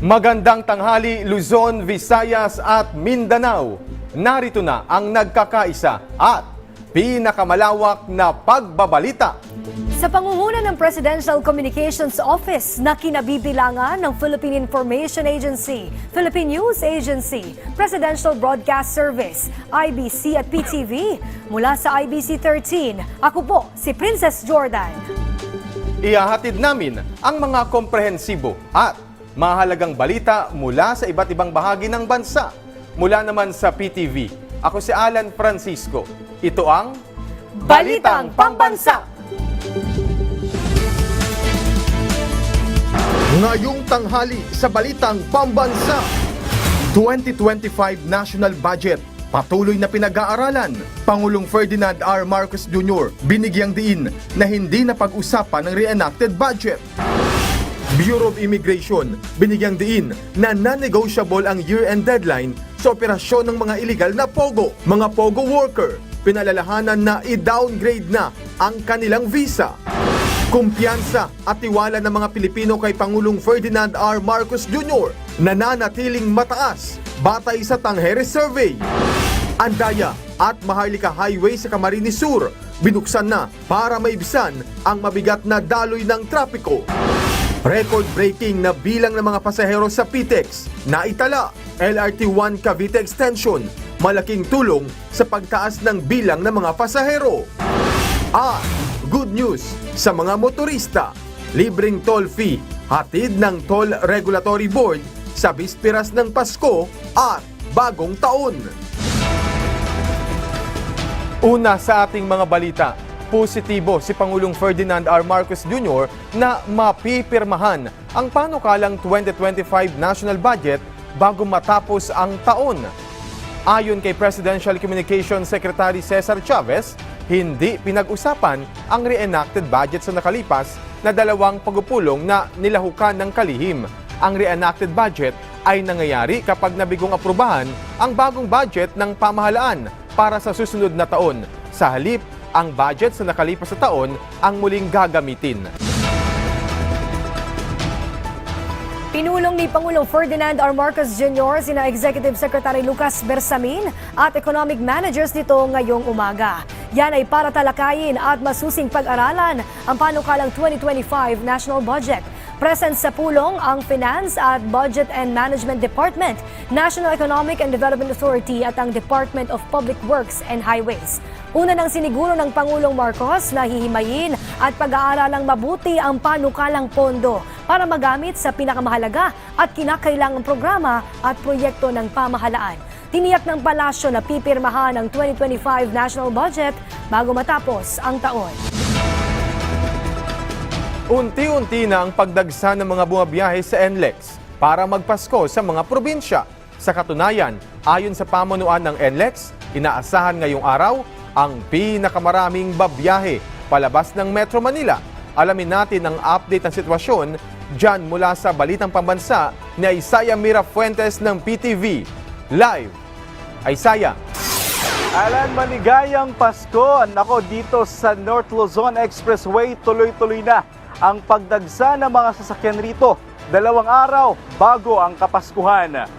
Magandang tanghali Luzon, Visayas at Mindanao. Narito na ang nagkakaisa at pinakamalawak na pagbabalita. Sa pangunguna ng Presidential Communications Office na kinabibilangan ng Philippine Information Agency, Philippine News Agency, Presidential Broadcast Service, IBC at PTV, mula sa IBC 13, ako po si Princess Jordan. Ihahatid namin ang mga komprehensibo at mahalagang balita mula sa iba't ibang bahagi ng bansa. Mula naman sa PTV, ako si Alan Francisco. Ito ang Balitang Pambansa! Ngayong tanghali sa Balitang Pambansa, 2025 National Budget. Patuloy na pinag-aaralan. Pangulong Ferdinand R. Marcos Jr. binigyang diin na hindi na pag-usapan ng reenacted budget. Bureau of Immigration binigyang diin na non-negotiable ang year-end deadline sa operasyon ng mga illegal na POGO. Mga POGO worker, pinalalahanan na i-downgrade na ang kanilang visa. Kumpiyansa at tiwala ng mga Pilipino kay Pangulong Ferdinand R. Marcos Jr. nananatiling mataas batay sa Tangere Survey. Andaya at Maharlika Highway sa Camarines Sur binuksan na para maibsan ang mabigat na daloy ng trapiko. Record-breaking na bilang ng mga pasahero sa PTEX na itala. LRT1 Cavite Extension, malaking tulong sa pagtaas ng bilang ng mga pasahero. At good news sa mga motorista, libreng toll fee, hatid ng Toll Regulatory Board sa bisperas ng Pasko at Bagong Taon. Una sa ating mga balita, positibo si Pangulong Ferdinand R. Marcos Jr. na mapipirmahan ang panukalang 2025 national budget bago matapos ang taon. Ayon kay Presidential Communications Secretary Cesar Chavez, hindi pinag-usapan ang reenacted budget sa nakalipas na dalawang pagpupulong na nilahukan ng kalihim. Ang reenacted budget ay nangyayari kapag nabigong aprubahan ang bagong budget ng pamahalaan para sa susunod na taon. Sa halip, ang budget sa nakalipas na taon ang muling gagamitin. Pinulong ni Pangulong Ferdinand R. Marcos Jr. sina Executive Secretary Lucas Bersamin at Economic Managers nito ngayong umaga. Yan ay para talakayin at masusing pag-aralan ang panukalang 2025 national budget. Present sa pulong ang Finance at Budget and Management Department, National Economic and Development Authority at ang Department of Public Works and Highways. Una nang siniguro ng Pangulong Marcos na hihimayin at pag-aaralang mabuti ang panukalang pondo para magamit sa pinakamahalaga at kinakailangang programa at proyekto ng pamahalaan. Tiniyak ng palasyo na pipirmahan ang 2025 national budget bago matapos ang taon. Unti-unti na ang pagdagsa ng mga bumabiyahe sa NLEX para magpasko sa mga probinsya. Sa katunayan, ayon sa pamunuan ng NLEX, inaasahan ngayong araw ang pinakamaraming babiyahe palabas ng Metro Manila. Alamin natin ang update ng sitwasyon dyan mula sa Balitang Pambansa ni Isaiah Mirafuentes ng PTV. Live, Isaiah. Alan, maligayang Pasko. Nako, dito sa North Luzon Expressway, tuloy-tuloy na ang pagdagsa ng mga sasakyan rito. 2 araw bago ang Kapaskuhan.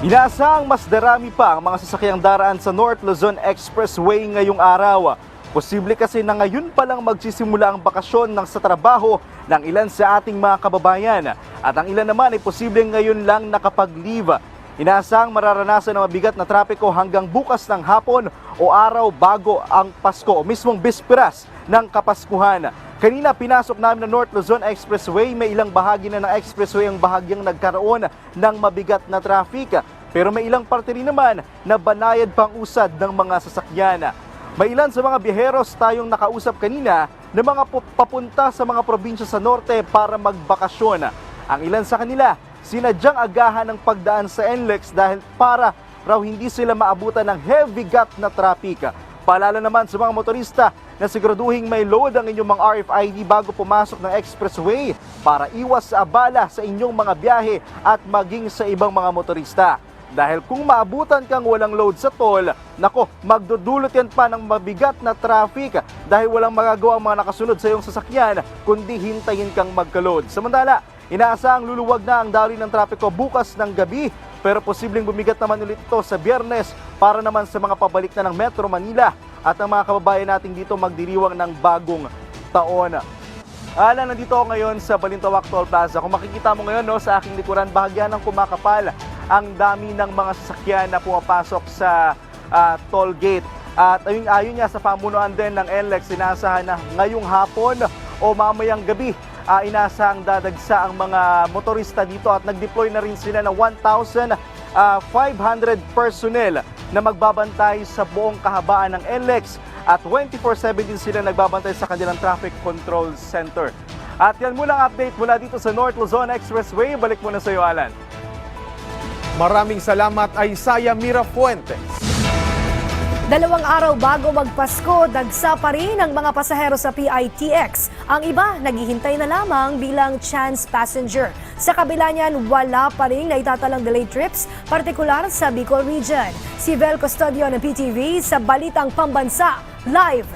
Inaasahang mas darami pa ang mga sasakyang daraan sa North Luzon Expressway ngayong araw. Posible kasi na ngayon pa lang magsisimula ang bakasyon ng sa trabaho ng ilan sa ating mga kababayan. At ang ilan naman ay posibleng ngayon lang nakapag-leave. Inaasahang mararanasan ng mabigat na trapiko hanggang bukas ng hapon o araw bago ang Pasko o mismong bisperas ng Kapaskuhan. Kanina pinasok namin na North Luzon Expressway, may ilang bahagi na ng expressway ang bahagyang nagkaroon ng mabigat na traffic. Pero may ilang parte rin naman na banayad pang usad ng mga sasakyan. May ilan sa mga biyeheros tayong nakausap kanina na mga papunta sa mga probinsya sa norte para magbakasyon. Ang ilan sa kanila, sinadyang agahan ng pagdaan sa NLEX dahil para raw hindi sila maabutan ng heavy gut na traffic. Paalala naman sa mga motorista na siguraduhin may load ang inyong mga RFID bago pumasok ng expressway para iwas sa abala sa inyong mga biyahe at maging sa ibang mga motorista. Dahil kung maabutan kang walang load sa toll, nako, magdudulot yan pa ng mabigat na traffic dahil walang magagawa ang mga nakasunod sa iyong sasakyan kundi hintayin kang magka-load. Samantala, Inaasahang luluwag na ang daloy ng trapiko bukas ng gabi, pero posibleng bumigat naman ulit ito sa Biyernes para naman sa mga pabalik na ng Metro Manila at ang mga kababayan natin dito magdiriwang ng bagong taon. Alan, nandito ako ngayon sa Balintawak Toll Plaza. Kung makikita mo ngayon sa aking likuran, bahagyan ng kumakapal ang dami ng mga sasakyan na pumapasok sa toll gate. At ayon nga sa pamunuan din ng NLEX, inaasahan na ngayong hapon o mamayang gabi, inaasahang dadagsa ang mga motorista dito at nag-deploy na rin sila ng 1,500 personnel na magbabantay sa buong kahabaan ng NLEX at 24/7 din sila nagbabantay sa kanilang traffic control center. At yan muna ang update mula dito sa North Luzon Expressway. Balik muna sa iyo, Alan. Maraming salamat Isaiah Mirafuentes. 2 araw bago magpasko, dagsa pa rin ang mga pasahero sa PITX. Ang iba, naghihintay na lamang bilang chance passenger. Sa kabila niyan, wala pa rin naitatalang delayed trips, partikular sa Bicol Region. Si Vel Custodio ng PTV sa Balitang Pambansa, live!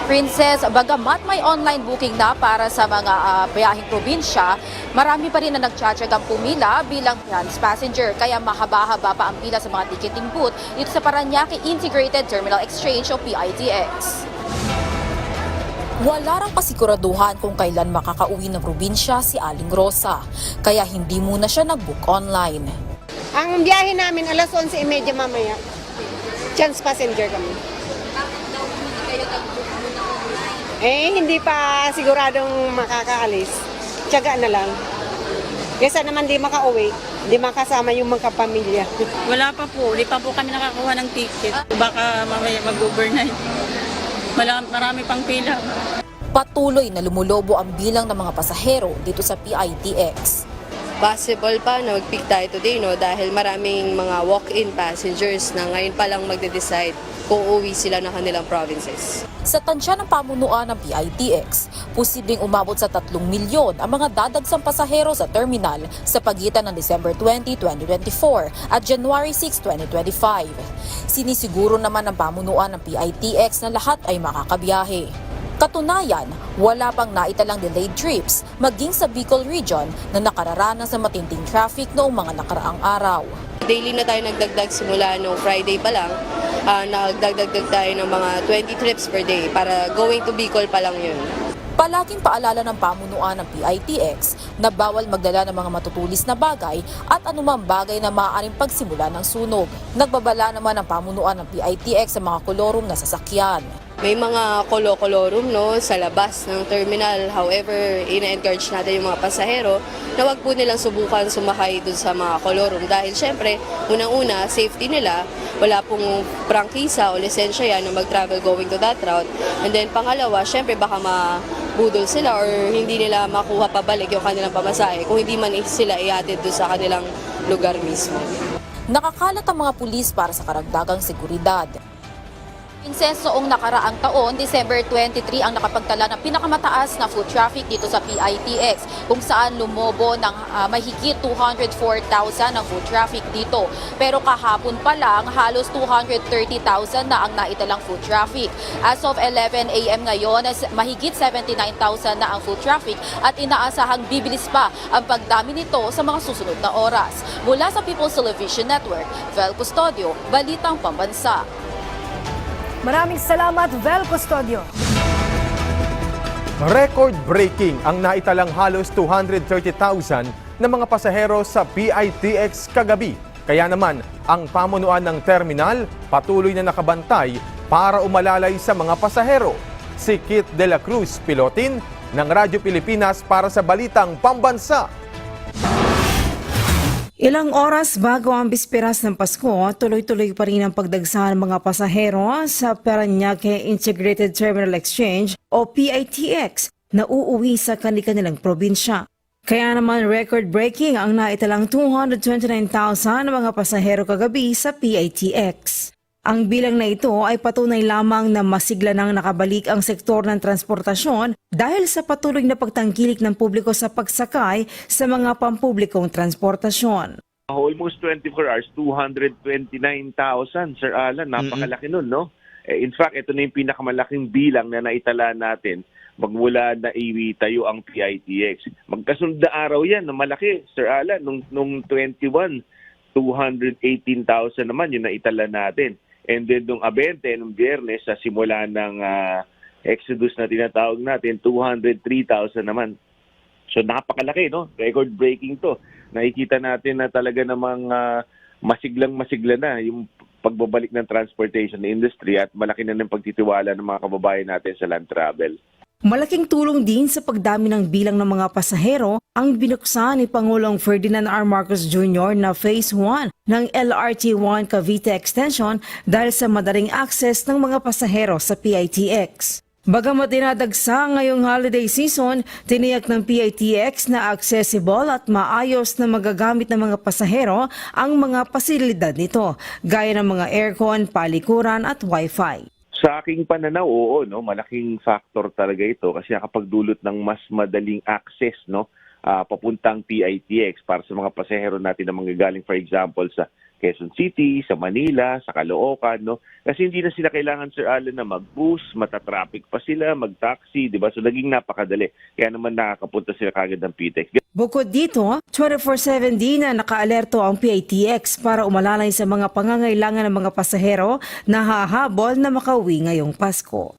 Princess, bagamat may online booking na para sa mga biyaheng probinsya, marami pa rin na nagtsatsagang pumila bilang chance passenger. Kaya mahaba-haba pa ang pila sa mga ticketing booth dito sa Parañaque Integrated Terminal Exchange o PITX. Wala rang kasiguraduhan kung kailan makakauwi ng probinsya si Aling Rosa, kaya hindi muna siya nag-book online. Ang biyahe namin alas 11:30 mamaya. Chance passenger kami. Hindi pa siguradong makakaalis. Tiyaga na lang. Kesa naman di makauwi, di makasama yung mga pamilya. Wala pa po, di pa po kami nakakuha ng ticket. Baka mamaya mag-overnight. Marami pang pila. Patuloy na lumulobo ang bilang ng mga pasahero dito sa PITX. Possible pa na mag-peak tayo today, no? Dahil maraming mga walk-in passengers na ngayon pa lang magde-decide kung uuwi sila ng kanilang provinces. Sa tansya ng pamunuan ng PITX, posibleng umabot sa 3 milyon ang mga dadagsang pasahero sa terminal sa pagitan ng December 20, 2024 at January 6, 2025. Sinisiguro naman ng pamunuan ng PITX na lahat ay makakabiyahe. Katunayan, wala pang naitalang delayed trips maging sa Bicol Region na nakararanas sa matinding traffic noong mga nakaraang araw. Daily na tayo nagdagdag simula noong Friday pa lang. Nagdagdag tayo ng mga 20 trips per day para going to Bicol pa lang yun. Palaging paalala ng pamunuan ng PITX na bawal magdala ng mga matutulis na bagay at anumang bagay na maaaring pagsimula ng sunog. Nagbabala naman ang pamunuan ng PITX sa mga kolorum na sasakyan. May mga kolo-kolorum, no, sa labas ng terminal. However, ina-encourage natin yung mga pasahero na wag po nilang subukan sumakay dun sa mga kolorum dahil syempre, unang-una, safety nila. Wala pong prangkisa o lisensya yan na mag-travel going to that route. And then pangalawa, syempre baka mabudol sila or hindi nila makuha pabalik yung kanilang pamasahe kung hindi man sila iatid dun sa kanilang lugar mismo. Nakakalat ang mga pulis para sa karagdagang seguridad. Princess, noong nakaraang taon, December 23, ang nakapagtala ng pinakamataas na foot traffic dito sa PITX, kung saan lumobo ng mahigit 204,000 ang foot traffic dito. Pero kahapon pa lang, halos 230,000 na ang naitalang foot traffic. As of 11 a.m. ngayon, mahigit 79,000 na ang foot traffic at inaasahang bibilis pa ang pagdami nito sa mga susunod na oras. Mula sa People's Television Network, Vel Custodio, Balitang Pambansa. Maraming salamat, Vel Custodio. Record-breaking ang naitalang halos 230,000 na mga pasahero sa PITX kagabi. Kaya naman, ang pamunuan ng terminal patuloy na nakabantay para umalalay sa mga pasahero. Si Kit De La Cruz, pilotin ng Radyo Pilipinas para sa Balitang Pambansa. Ilang oras bago ang bisperas ng Pasko, tuloy-tuloy pa rin ang pagdagsa ng mga pasahero sa Parañaque Integrated Terminal Exchange o PITX na uuwi sa kanilang probinsya. Kaya naman record-breaking ang naitalang 229,000 na mga pasahero kagabi sa PITX. Ang bilang na ito ay patunay lamang na masigla nang nakabalik ang sektor ng transportasyon dahil sa patuloy na pagtangkilik ng publiko sa pagsakay sa mga pampublikong transportasyon. Almost 24 hours, 229,000, Sir Alan. Napakalaki nun, no? In fact, ito na yung pinakamalaking bilang na naitala natin magmula na iwitayo ang PITX. Magkasunod na araw yan na malaki, Sir Alan, nung 21, 218,000 naman yung naitala natin. And then nung 20, nung Biyernes, sa simula ng Exodus na tinatawag natin, 203,000 naman. So napakalaki, no? Record-breaking to. Nakikita natin na talaga namang masiglang-masigla na yung pagbabalik ng transportation industry at malaki na ng pagtitiwala ng mga kababayan natin sa land travel. Malaking tulong din sa pagdami ng bilang ng mga pasahero ang binuksan ni Pangulong Ferdinand R. Marcos Jr. na Phase 1 ng LRT-1 Cavite Extension dahil sa madaling access ng mga pasahero sa PITX. Bagamat dinadagsa ngayong holiday season, tiniyak ng PITX na accessible at maayos na magagamit ng mga pasahero ang mga pasilidad nito, gaya ng mga aircon, palikuran at wifi. Sa aking pananaw, oo, no, malaking factor talaga ito kasi nakapagdulot ng mas madaling access, no, papuntang PITX para sa mga pasahero natin na manggagaling, for example, sa Quezon City, sa Manila, sa Caloocan, no? Kasi hindi na sila kailangan, Sir Alan, na mag-bus, matatraffic pa sila, mag-taxi, di ba? So naging napakadali. Kaya naman nakakapunta sila kagad ng PITX. Bukod dito, 24/7 din na nakaalerto ang PITX para umalalay sa mga pangangailangan ng mga pasahero na hahabol na makauwi ngayong Pasko.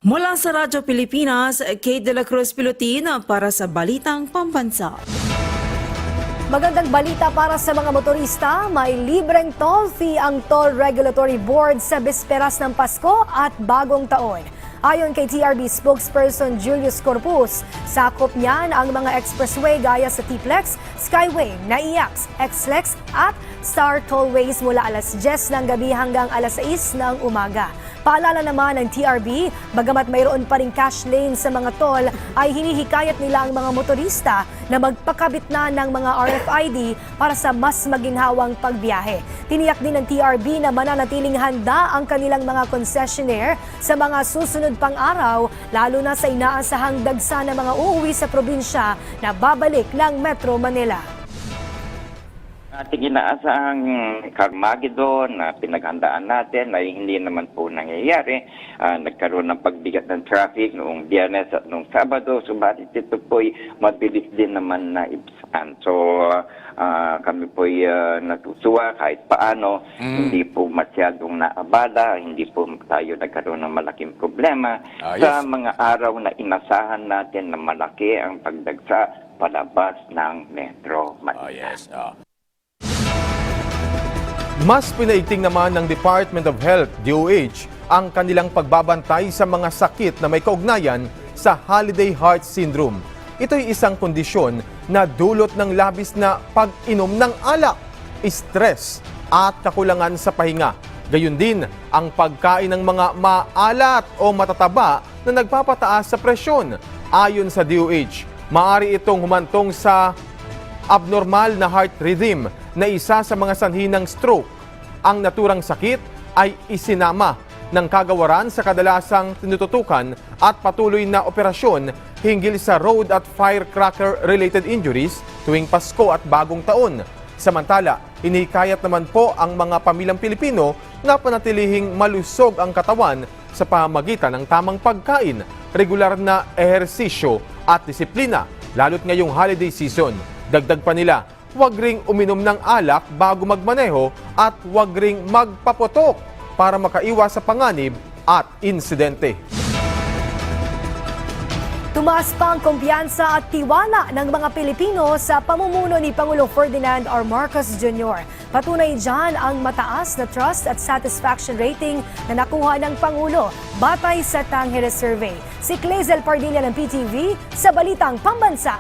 Mula sa Radyo Pilipinas, Kate De La Cruz Pilotina para sa Balitang Pambansa. Magandang balita para sa mga motorista, may libreng toll fee ang Toll Regulatory Board sa bisperas ng Pasko at Bagong Taon. Ayon kay TRB spokesperson Julius Corpus, sakop niyan ang mga expressway gaya sa T-Plex, Skyway, NAIAX, XLEX at Star Tollways mula alas 10 ng gabi hanggang alas 6 ng umaga. Paalala naman ng TRB, bagamat mayroon pa ring cash lane sa mga toll, ay hinihikayat nila ang mga motorista na magpakabit na ng mga RFID para sa mas maginhawang pagbiyahe. Tiniyak din ng TRB na mananatiling handa ang kanilang mga concessionaire sa mga susunod pang araw, lalo na sa inaasahang dagsa ng mga uuwi sa probinsya na babalik ng Metro Manila. Ating inaasahang Carmageddon na pinaghandaan natin ay hindi naman po nangyayari. Nagkaroon ng pagbigat ng traffic noong Biyernes at noong Sabado, subalit ito po'y mabilis din naman na ibsan. So kami po'y natutuwa kahit paano, hindi po masyadong naabala, hindi po tayo nagkaroon ng malaking problema sa mga araw na inasahan natin na malaki ang pagdagsa palabas ng Metro Manila. Mas pinaigting naman ng Department of Health, DOH, ang kanilang pagbabantay sa mga sakit na may kaugnayan sa Holiday Heart Syndrome. Ito'y isang kondisyon na dulot ng labis na pag-inom ng alak, stress at kakulangan sa pahinga. Gayun din ang pagkain ng mga maalat o matataba na nagpapataas sa presyon. Ayon sa DOH, maaari itong humantong sa abnormal na heart rhythm na isa sa mga sanhi ng stroke. Ang naturang sakit ay isinama ng kagawaran sa kadalasang tinututukan at patuloy na operasyon hinggil sa road at firecracker-related injuries tuwing Pasko at Bagong Taon. Samantala, hinihikayat naman po ang mga pamilyang Pilipino na panatilihing malusog ang katawan sa pamamagitan ng tamang pagkain, regular na ehersisyo at disiplina, lalo't ngayong holiday season. Dagdag pa nila, huwag ring uminom ng alak bago magmaneho at huwag ring magpaputok para makaiwas sa panganib at insidente. Tumaas pa ang kumpiyansa at tiwala ng mga Pilipino sa pamumuno ni Pangulong Ferdinand R. Marcos Jr. Patunay dyan ang mataas na trust at satisfaction rating na nakuha ng Pangulo batay sa Tangere Survey. Si Clazel Pardilla ng PTV sa Balitang Pambansa.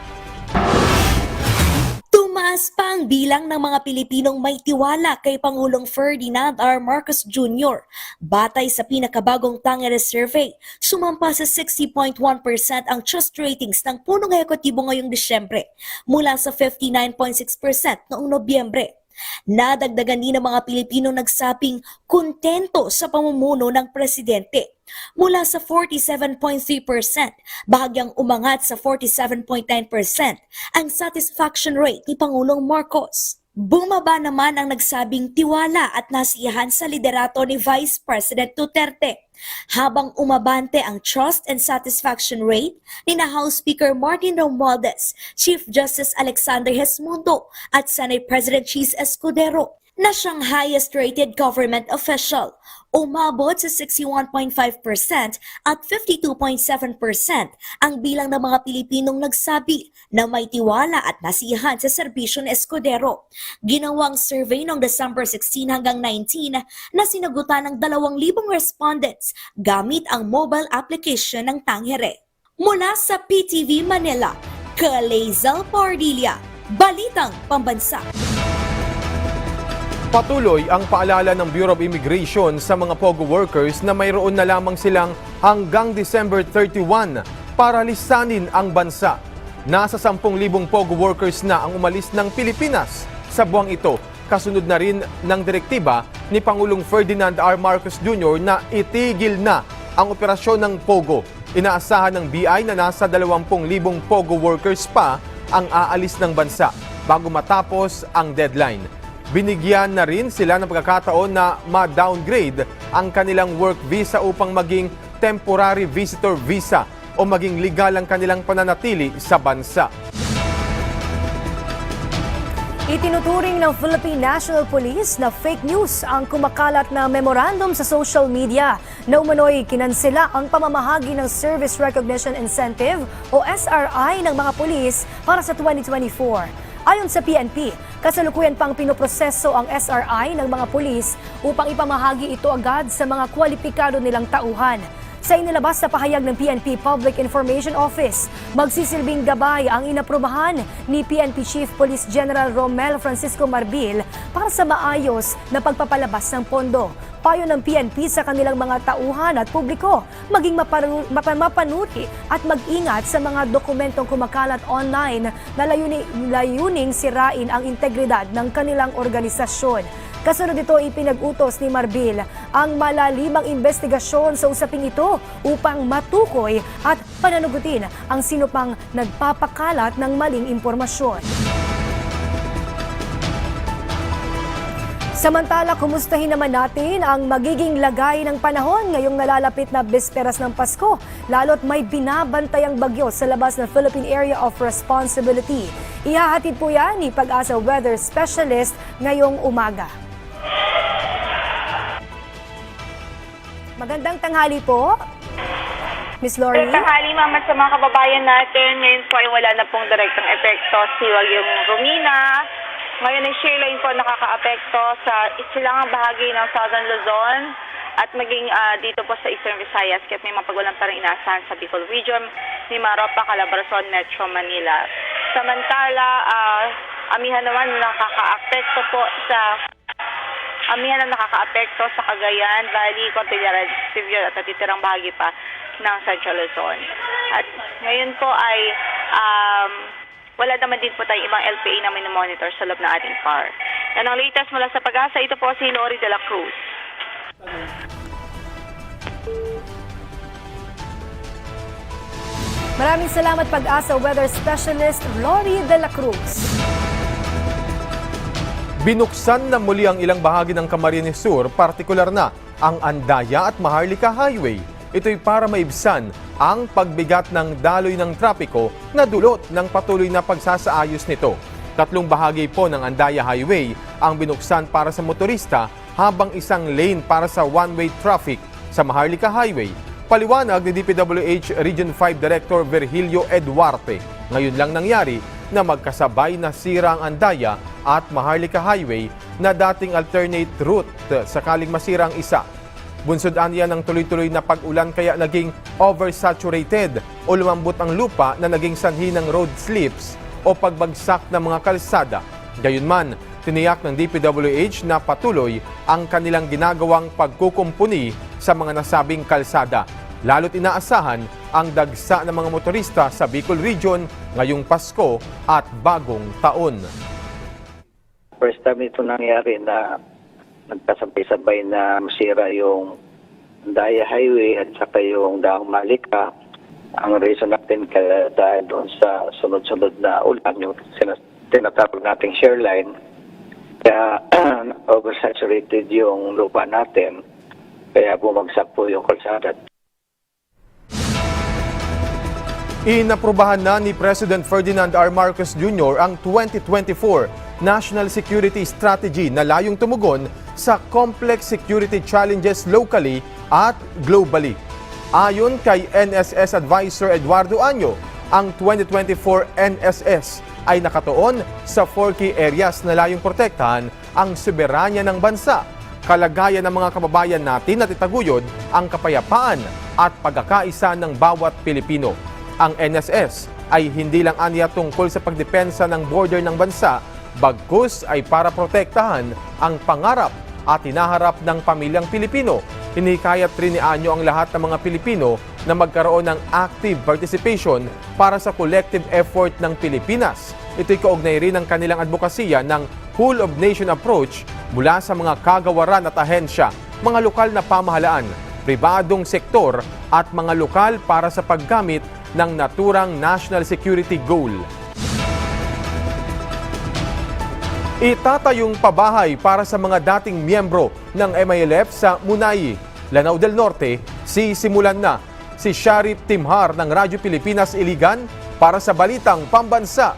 Tumaas pa ang bilang ng mga Pilipinong may tiwala kay Pangulong Ferdinand R. Marcos Jr. Batay sa pinakabagong Tangere Survey, sumampa sa 60.1% ang trust ratings ng punong ehekutibo ngayong Disyembre mula sa 59.6% noong Nobyembre. Nadagdagan din ng mga Pilipino nagsabing kontento sa pamumuno ng presidente. Mula sa 47.3%, bahagyang umangat sa 47.9% ang satisfaction rate ni Pangulong Marcos. Bumaba naman ang nagsabing tiwala at nasiyahan sa liderato ni Vice President Duterte, habang umabante ang trust and satisfaction rate ni House Speaker Martin Romualdez, Chief Justice Alexander Gesmundo at Senate President Chis Escudero na siyang highest-rated government official. Umabot sa 61.5% at 52.7% ang bilang ng mga Pilipinong nagsabi na may tiwala at nasiyahan sa serbisyo ni Escudero. Ginawang survey noong December 16 hanggang 19 na sinagutan ng 2,000 respondents gamit ang mobile application ng Tangere. Mula sa PTV Manila, Kalezel Pardilla, Balitang Pambansa. Patuloy ang paalala ng Bureau of Immigration sa mga POGO workers na mayroon na lamang silang hanggang December 31 para lisanin ang bansa. Nasa 10,000 POGO workers na ang umalis ng Pilipinas sa buwang ito. Kasunod na rin ng direktiba ni Pangulong Ferdinand R. Marcos Jr. na itigil na ang operasyon ng POGO. Inaasahan ng BI na nasa 20,000 POGO workers pa ang aalis ng bansa bago matapos ang deadline. Binigyan na rin sila ng pagkakataon na ma-downgrade ang kanilang work visa upang maging temporary visitor visa o maging legal ang kanilang pananatili sa bansa. Itinuturing ng Philippine National Police na fake news ang kumakalat na memorandum sa social media na umano'y kinansela ang pamamahagi ng Service Recognition Incentive o SRI ng mga pulis para sa 2024. Ayon sa PNP, kasalukuyan pang pinoproseso ang SRI ng mga pulis upang ipamahagi ito agad sa mga kwalipikado nilang tauhan. Sa inilabas na pahayag ng PNP Public Information Office, magsisilbing gabay ang inaprubahan ni PNP Chief Police General Romel Francisco Marbil para sa maayos na pagpapalabas ng pondo. Payo ng PNP sa kanilang mga tauhan at publiko, maging mapanuri at mag-ingat sa mga dokumentong kumakalat online na layuning sirain ang integridad ng kanilang organisasyon. Kasunod ito, ipinag-utos ni Marbil ang malalimang investigasyon sa usaping ito upang matukoy at pananugutin ang sino pang nagpapakalat ng maling impormasyon. Samantala, kumustahin naman natin ang magiging lagay ng panahon ngayong nalalapit na bisperas ng Pasko, lalo't may binabantayang bagyo sa labas ng Philippine Area of Responsibility. Ihahatid po yan ni Pag-asa Weather Specialist ngayong umaga. Magandang tanghali po, Miss Lori. Magandang tanghali, ma'am, at sa mga kababayan natin. Ngayon po ay wala na pong direktang epekto si Bagyong Romina. Ngayon ay shear line po nakaka-apekto sa silangang bahagi ng Southern Luzon at maging dito po sa Eastern Visayas, kahit may mga pagwalang parang inaasahan sa Bicol Region, ni Maropa, Calabarzon, Metro Manila. Samantala, amihan naman nakaka-apekto po sa Cagayan, Valley, Cordillera, Civil at natitirang bahagi pa ng Central Luzon. At ngayon po ay wala naman din po tayong ibang LPA na minomonitor sa loob ng ating PAR. Yan ang latest mula sa Pag-asa. Ito po si Lori de la Cruz. Maraming salamat Pag-asa Weather Specialist Lori de la Cruz. Binuksan na muli ang ilang bahagi ng Camarines Sur, partikular na ang Andaya at Maharlika Highway. Ito'y para maibsan ang pagbigat ng daloy ng trapiko na dulot ng patuloy na pagsasaayos nito. 3 bahagi po ng Andaya Highway ang binuksan para sa motorista habang isang lane para sa one-way traffic sa Maharlika Highway. Paliwanag ni DPWH Region 5 Director Virgilio Eduarte. Ngayon lang nangyari na magkasabay na sira ang Andaya at Maharlika Highway na dating alternate route sakaling masira ang isa. Bunsod aniya ng tuloy-tuloy na pag-ulan kaya naging oversaturated o lumambot ang lupa na naging sanhi ng road slips o pagbagsak ng mga kalsada. Gayunman, tiniyak ng DPWH na patuloy ang kanilang ginagawang pagkukumpuni sa mga nasabing kalsada. Lalo't inaasahan ang dagsa ng mga motorista sa Bicol Region ngayong Pasko at Bagong Taon. First time ito nangyari na nagkasabay-sabay na masira yung Andaya Highway at saka yung Daang Malika. Ang reason natin dahil doon sa sunod-sunod na ulan, yung tinatawag nating shear line, Kaya oversaturated yung lupa natin, kaya bumagsak po yung kalsada. Inaprubahan na ni President Ferdinand R. Marcos Jr. ang 2024 National Security Strategy na layong tumugon sa complex security challenges locally at globally. Ayon kay NSS Advisor Eduardo Año, ang 2024 NSS ay nakatuon sa 4 key areas na layong protektahan ang soberanya ng bansa, kalagayan ng mga kababayan natin at itaguyod ang kapayapaan at pagkakaisa ng bawat Pilipino. Ang NSS ay hindi lang aniya tungkol sa pagdepensa ng border ng bansa, bagkus ay para protektahan ang pangarap at hinaharap ng pamilyang Pilipino. Hinikayat rin ni Año ang lahat ng mga Pilipino na magkaroon ng active participation para sa collective effort ng Pilipinas. Ito'y kaugnay rin ng kanilang advokasya ng whole of nation approach mula sa mga kagawaran at ahensya, mga lokal na pamahalaan, pribadong sektor at mga lokal para sa paggamit ng naturang national security goal. Itatayong pabahay para sa mga dating miyembro ng MILF sa Munay, Lanao del Norte, sisimulan na. Si Sharif Timhar ng Radyo Pilipinas Iligan para sa Balitang Pambansa.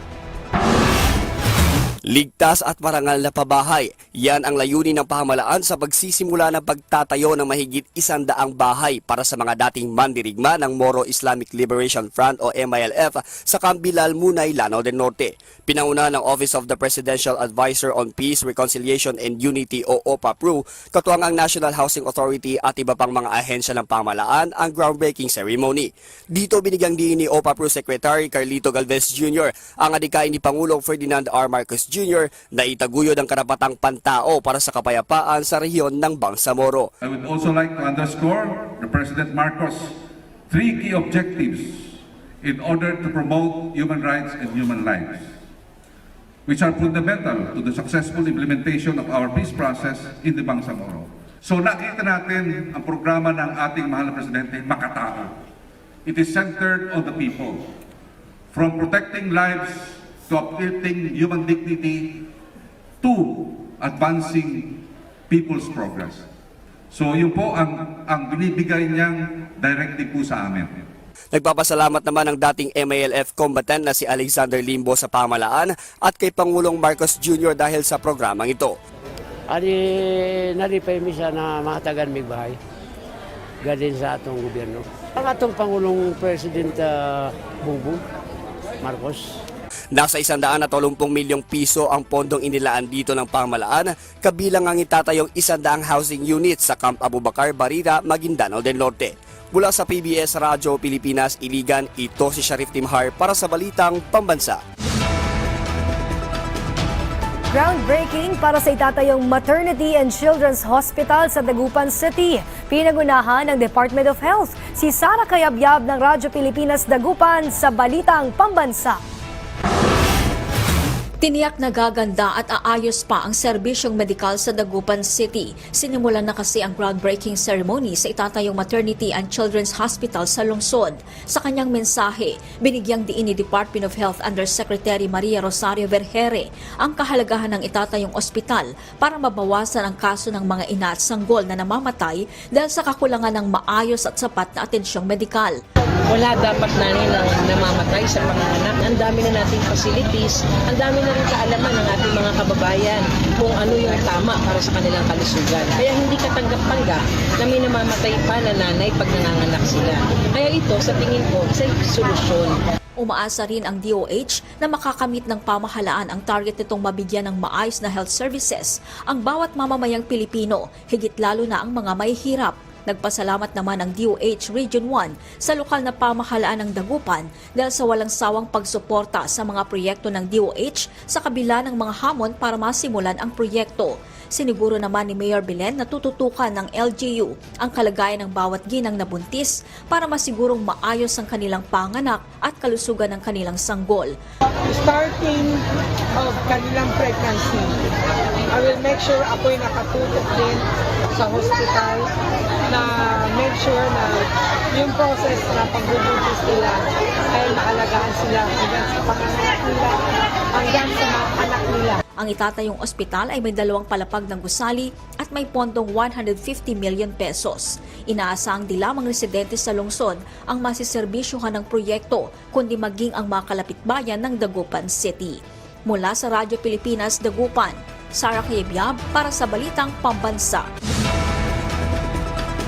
Ligtas at marangal na pabahay. Yan ang layunin ng pamahalaan sa pagsisimula ng pagtatayo ng mahigit 100 bahay para sa mga dating mandirigma ng Moro Islamic Liberation Front o MILF sa Cambilal, Munay, Lanao del Norte. Pinanguna ng Office of the Presidential Advisor on Peace, Reconciliation and Unity o OPAPRU, katuwang ang National Housing Authority at iba pang mga ahensya ng pamahalaan ang groundbreaking ceremony. Dito binigyang diin ni OPAPRU Secretary Carlito Galvez Jr. ang adikain ni Pangulong Ferdinand R. Marcos Jr. na itaguyod ang karapatang pantao para sa kapayapaan sa rehiyon ng Bangsamoro. I would also like to underscore the President Marcos' 3 key objectives in order to promote human rights and human lives, which are fundamental to the successful implementation of our peace process in the Bangsamoro. So nakita natin ang programa ng ating mahal na Presidente, Makatao. It is centered on the people. From protecting lives to uplifting human dignity to advancing people's progress. So yun po ang binibigay niyang directive po sa amin. Nagpapasalamat naman ang dating MILF combatant na si Alexander Limbo sa pamahalaan at kay Pangulong Marcos Jr. dahil sa programang ito. Nalipay mi siya na matagan mig bahay. Gadin sa atong gobyerno. Ang atong Pangulong President Bongbong Marcos. Nasa 130 milyong piso ang pondong inilaan dito ng pamahalaan, kabilang ang itatayong 100 housing units sa Camp Abubakar, Barira, Maguindanao del Norte. Mula sa PBS Radyo Pilipinas Iligan, ito si Sharif Timhar para sa Balitang Pambansa. Groundbreaking para sa itatayong Maternity and Children's Hospital sa Dagupan City. Pinagunahan ng Department of Health. Si Sara Kayabyab ng Radyo Pilipinas Dagupan sa Balitang Pambansa. Tiniyak na gaganda at aayos pa ang serbisyong medikal sa Dagupan City. Sinimulan na kasi ang groundbreaking ceremony sa itatayong Maternity and Children's Hospital sa lungsod. Sa kanyang mensahe, binigyang diin ni Department of Health Undersecretary Maria Rosario Vergere ang kahalagahan ng itatayong ospital para mabawasan ang kaso ng mga ina at sanggol na namamatay dahil sa kakulangan ng maayos at sapat na atensyong medikal. Wala dapat na nilang namamatay sa panganganak. Ang dami na nating facilities, ang dami na rin kaalaman ng ating mga kababayan kung ano yung tama para sa kanilang kalusugan. Kaya hindi katanggap-tanggap na may namamatay pa na nanay pag nanganganak sila. Kaya ito, sa tingin ko, isang solusyon. Umaasa rin ang DOH na makakamit ng pamahalaan ang target nitong mabigyan ng maayos na health services ang bawat mamamayang Pilipino, higit lalo na ang mga mahihirap. Nagpasalamat naman ang DOH Region 1 sa lokal na pamahalaan ng Dagupan dahil sa walang sawang pagsuporta sa mga proyekto ng DOH sa kabila ng mga hamon para masimulan ang proyekto. Siniguro naman ni Mayor Belen na tututukan ng LGU ang kalagayan ng bawat ginang nabuntis para masigurong maayos ang kanilang panganak at kalusugan ng kanilang sanggol. Starting of kanilang pregnancy, I will make sure ako'y nakatutok din sa hospital na make sure na yung process na pagbubuntis nila ay maalagaan sila hanggang sa panganak nila, hanggang sa mga anak nila. Ang itatayong ospital ay may 2 palapag ng gusali at may pondong 150 million pesos. Inaasahang di lamang residente sa lungsod ang masiserbisyuhan ng proyekto, kundi maging ang mga kalapitbayan ng Dagupan City. Mula sa Radyo Pilipinas, Dagupan, Sara Kayebyab para sa Balitang Pambansa.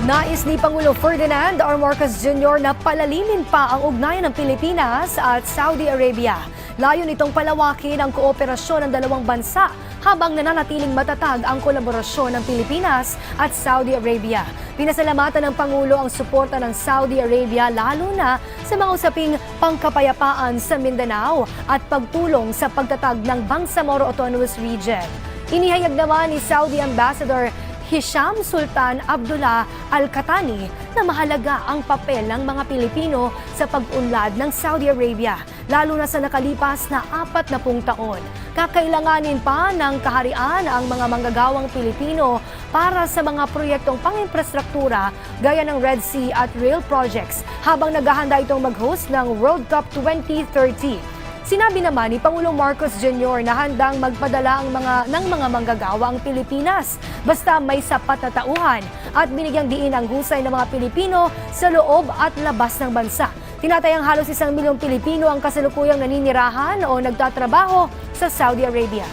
Nais ni Pangulong Ferdinand R. Marcos Jr. na palalimin pa ang ugnayan ng Pilipinas at Saudi Arabia. Layo nitong palawakin ang kooperasyon ng dalawang bansa habang nananatiling matatag ang kolaborasyon ng Pilipinas at Saudi Arabia. Pinasalamatan ng Pangulo ang suporta ng Saudi Arabia lalo na sa mga usaping pangkapayapaan sa Mindanao at pagtulong sa pagtatag ng Bangsamoro Autonomous Region. Inihayag naman ni Saudi Ambassador Hisham Sultan Abdullah Al-Qatani na mahalaga ang papel ng mga Pilipino sa pag-unlad ng Saudi Arabia, lalo na sa nakalipas na 40 taon. Kakailanganin pa ng kaharian ang mga manggagawang Pilipino para sa mga proyektong pang-infrastruktura gaya ng Red Sea at rail projects habang naghahanda itong mag-host ng World Cup 2030. Sinabi naman ni Pangulong Marcos Jr. na handang magpadala ng mga manggagawa ang Pilipinas basta may sapat na tauhan at binigyang diin ang husay ng mga Pilipino sa loob at labas ng bansa. Tinatayang halos 1 milyong Pilipino ang kasalukuyang naninirahan o nagtatrabaho sa Saudi Arabia.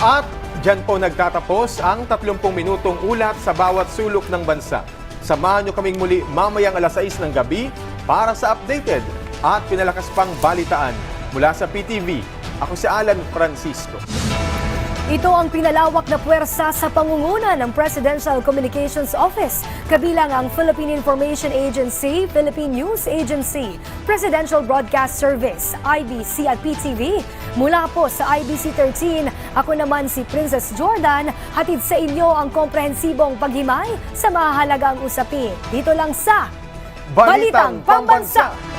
At dyan po nagtatapos ang 30 minutong ulat sa bawat sulok ng bansa. Samahan nyo kaming muli mamayang 6:00 ng gabi para sa updated at pinalakas pang balitaan. Mula sa PTV, ako si Alan Francisco. Ito ang pinalawak na puwersa sa pangunguna ng Presidential Communications Office, kabilang ang Philippine Information Agency, Philippine News Agency, Presidential Broadcast Service, IBC at PTV. Mula po sa IBC 13, ako naman si Princess Jordan, hatid sa inyo ang komprehensibong paghimay sa mahahalagang usapin. Dito lang sa Balitang Pambansa!